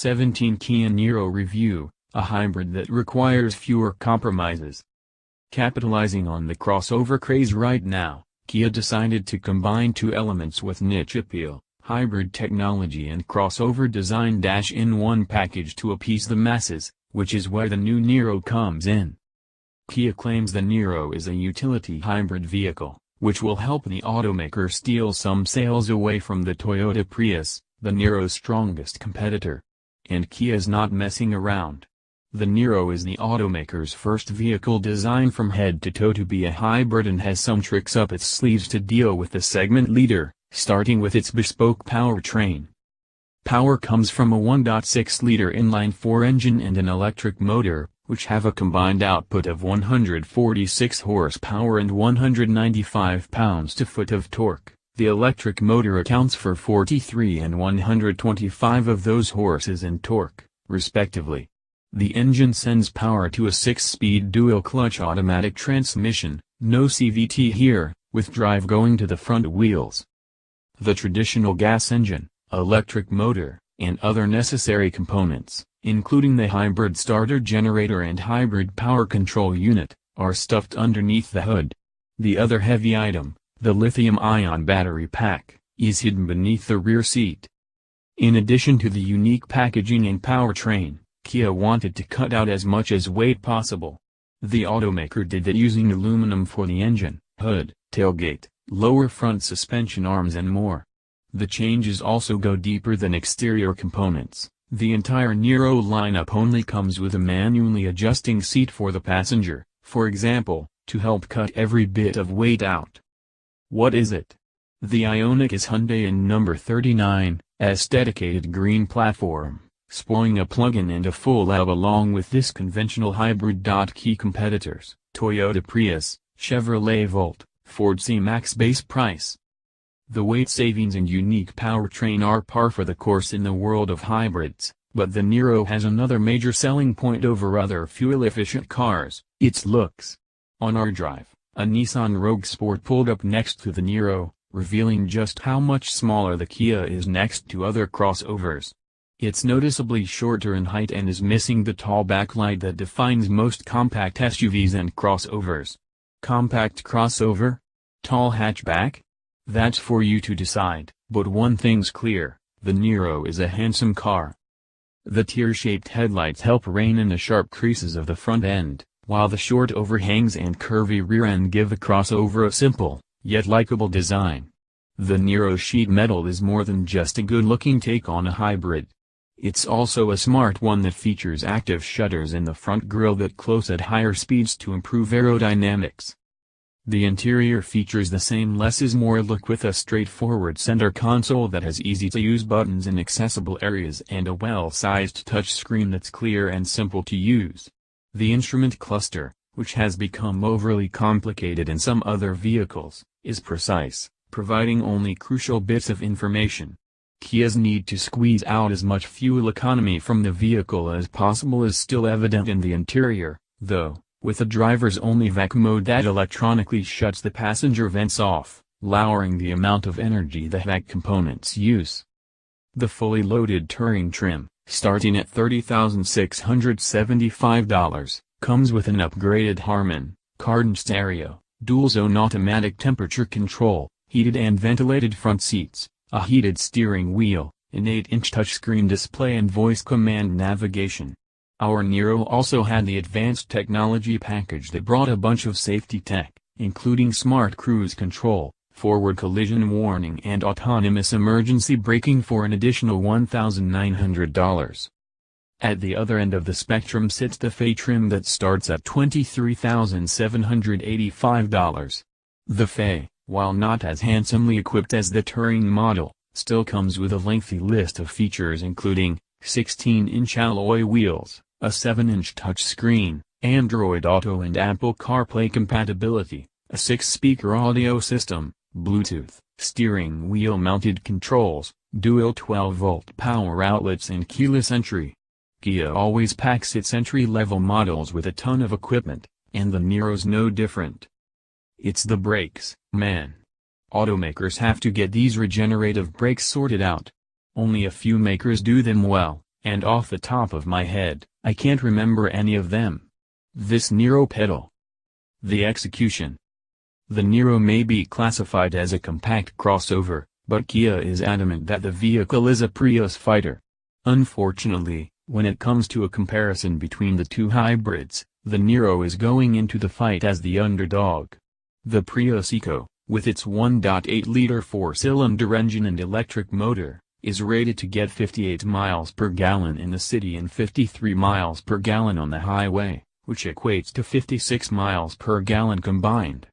2017 Kia Niro review, a hybrid that requires fewer compromises. Capitalizing on the crossover craze right now, Kia decided to combine two elements with niche appeal, hybrid technology and crossover design in one package to appease the masses, which is where the new Niro comes in. Kia claims the Niro is a utility hybrid vehicle, which will help the automaker steal some sales away from the Toyota Prius, the Niro's strongest competitor. And Kia's not messing around. The Niro is the automaker's first vehicle designed from head to toe to be a hybrid and has some tricks up its sleeves to deal with the segment leader, starting with its bespoke powertrain. Power comes from a 1.6-liter inline-4 engine and an electric motor, which have a combined output of 146 horsepower and 195 pounds-to-foot of torque. The electric motor accounts for 43 and 125 of those horses in torque, respectively. The engine sends power to a 6-speed dual-clutch automatic transmission, no CVT here, with drive going to the front wheels. The traditional gas engine, electric motor, and other necessary components, including the hybrid starter generator and hybrid power control unit, are stuffed underneath the hood. The other heavy item, the lithium-ion battery pack, is hidden beneath the rear seat. In addition to the unique packaging and powertrain, Kia wanted to cut out as much as weight possible. The automaker did that using aluminum for the engine, hood, tailgate, lower front suspension arms and more. The changes also go deeper than exterior components. The entire Niro lineup only comes with a manually adjusting seat for the passenger, for example, to help cut every bit of weight out. What is it? The Ioniq is Hyundai in number 39's dedicated green platform, spoiling a plug-in and a full EV along with this conventional hybrid. Key competitors, Toyota Prius, Chevrolet Volt, Ford C-Max base price. The weight savings and unique powertrain are par for the course in the world of hybrids, but the Niro has another major selling point over other fuel-efficient cars, its looks. On our drive, a Nissan Rogue Sport pulled up next to the Niro, revealing just how much smaller the Kia is next to other crossovers. It's noticeably shorter in height and is missing the tall backlight that defines most compact SUVs and crossovers. Compact crossover? Tall hatchback? That's for you to decide, but one thing's clear, the Niro is a handsome car. The tear-shaped headlights help rein in the sharp creases of the front end, while the short overhangs and curvy rear end give the crossover a simple, yet likable design. The Niro sheet metal is more than just a good-looking take on a hybrid. It's also a smart one that features active shutters in the front grille that close at higher speeds to improve aerodynamics. The interior features the same less is more look with a straightforward center console that has easy-to-use buttons in accessible areas and a well-sized touchscreen that's clear and simple to use. The instrument cluster, which has become overly complicated in some other vehicles, is precise, providing only crucial bits of information. Kia's need to squeeze out as much fuel economy from the vehicle as possible is still evident in the interior, though, with a driver's-only vac mode that electronically shuts the passenger vents off, lowering the amount of energy the vac components use. The fully loaded touring trim, starting at $30,675, comes with an upgraded Harman Kardon stereo, dual-zone automatic temperature control, heated and ventilated front seats, a heated steering wheel, an 8-inch touchscreen display and voice command navigation. Our Niro also had the advanced technology package that brought a bunch of safety tech, including smart cruise control, forward collision warning and autonomous emergency braking for an additional $1,900. At the other end of the spectrum sits the Fe trim that starts at $23,785. The Fe, while not as handsomely equipped as the Touring model, still comes with a lengthy list of features including 16-inch alloy wheels, a 7-inch touchscreen, Android Auto and Apple CarPlay compatibility, a 6-speaker audio system, Bluetooth, steering wheel-mounted controls, dual 12-volt power outlets and keyless entry. Kia always packs its entry-level models with a ton of equipment, and the Niro's no different. It's the brakes, man. Automakers have to get these regenerative brakes sorted out. Only a few makers do them well, and off the top of my head, I can't remember any of them. This Niro pedal. The execution. The Niro may be classified as a compact crossover, but Kia is adamant that the vehicle is a Prius fighter. Unfortunately, when it comes to a comparison between the two hybrids, the Niro is going into the fight as the underdog. The Prius Eco, with its 1.8-liter four-cylinder engine and electric motor, is rated to get 58 miles per gallon in the city and 53 miles per gallon on the highway, which equates to 56 miles per gallon combined.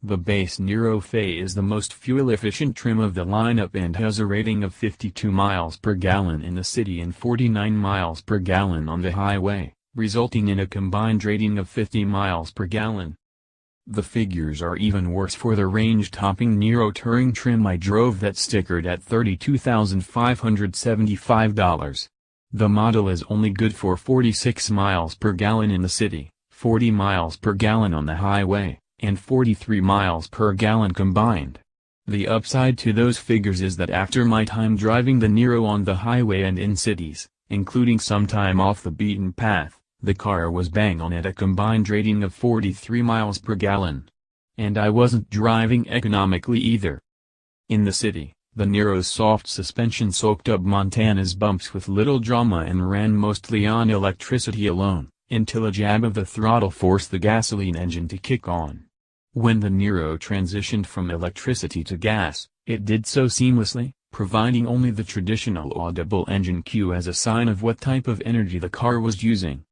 The base Niro Fe is the most fuel-efficient trim of the lineup and has a rating of 52 miles per gallon in the city and 49 miles per gallon on the highway, resulting in a combined rating of 50 miles per gallon. The figures are even worse for the range-topping Niro Touring trim I drove that stickered at $32,575. The model is only good for 46 miles per gallon in the city, 40 miles per gallon on the highway, and 43 miles per gallon combined. The upside to those figures is that after my time driving the Niro on the highway and in cities, including some time off the beaten path, the car was bang on at a combined rating of 43 miles per gallon. And I wasn't driving economically either. In the city, the Niro's soft suspension soaked up Montana's bumps with little drama and ran mostly on electricity alone, until a jab of the throttle forced the gasoline engine to kick on. When the Niro transitioned from electricity to gas, it did so seamlessly, providing only the traditional audible engine cue as a sign of what type of energy the car was using.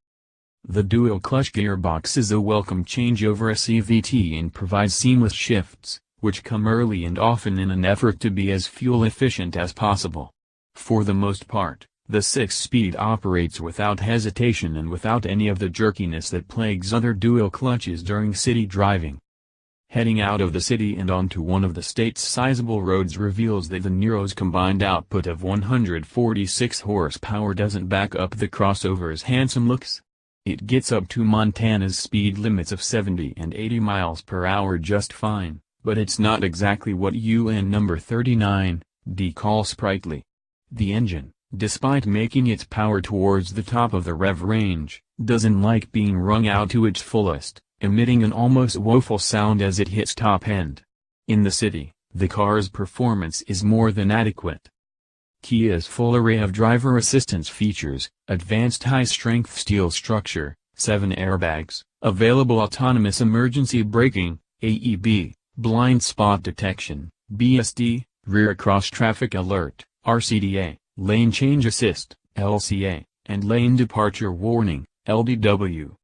The dual-clutch gearbox is a welcome change over a CVT and provides seamless shifts, which come early and often in an effort to be as fuel-efficient as possible. For the most part, the 6-speed operates without hesitation and without any of the jerkiness that plagues other dual clutches during city driving. Heading out of the city and onto one of the state's sizable roads reveals that the Niro's combined output of 146 horsepower doesn't back up the crossover's handsome looks. It gets up to Montana's speed limits of 70 and 80 miles per hour just fine, but it's not exactly what UN number 39D calls sprightly. The engine, despite making its power towards the top of the rev range, doesn't like being wrung out to its fullest, emitting an almost woeful sound as it hits top end. In the city, the car's performance is more than adequate. Kia's full array of driver assistance features, advanced high-strength steel structure, 7 airbags, available autonomous emergency braking, AEB, blind spot detection, BSD, rear cross-traffic alert, RCDA, lane change assist, LCA, and lane departure warning, LDW.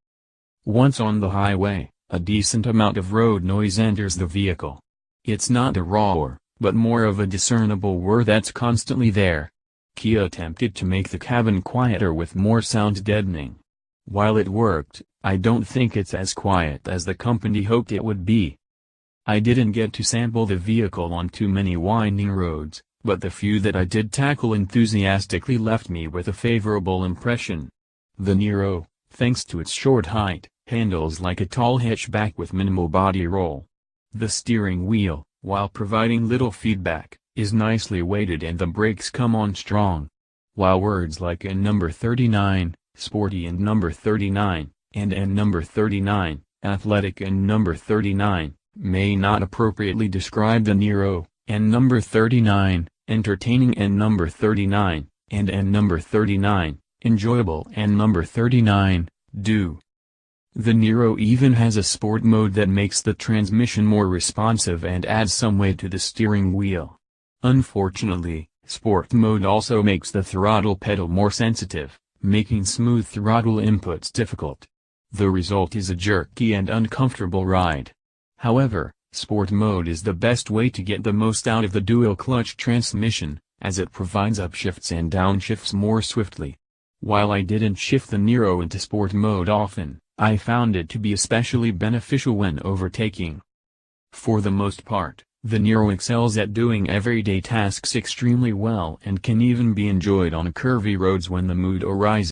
Once on the highway, a decent amount of road noise enters the vehicle. It's not a roar, but more of a discernible whir that's constantly there. Kia attempted to make the cabin quieter with more sound deadening. While it worked, I don't think it's as quiet as the company hoped it would be. I didn't get to sample the vehicle on too many winding roads, but the few that I did tackle enthusiastically left me with a favorable impression. The Niro, thanks to its short height, handles like a tall hatchback with minimal body roll. The steering wheel, while providing little feedback, is nicely weighted and the brakes come on strong. While words like N number 39, sporty and number 39, and N number 39, athletic and number 39, may not appropriately describe the Niro, N number 39, entertaining and number 39, and N number 39, enjoyable and number 39, do. The Niro even has a sport mode that makes the transmission more responsive and adds some weight to the steering wheel. Unfortunately, sport mode also makes the throttle pedal more sensitive, making smooth throttle inputs difficult. The result is a jerky and uncomfortable ride. However, sport mode is the best way to get the most out of the dual-clutch transmission, as it provides upshifts and downshifts more swiftly. While I didn't shift the Niro into sport mode often, I found it to be especially beneficial when overtaking. For the most part, the Niro excels at doing everyday tasks extremely well and can even be enjoyed on curvy roads when the mood arises.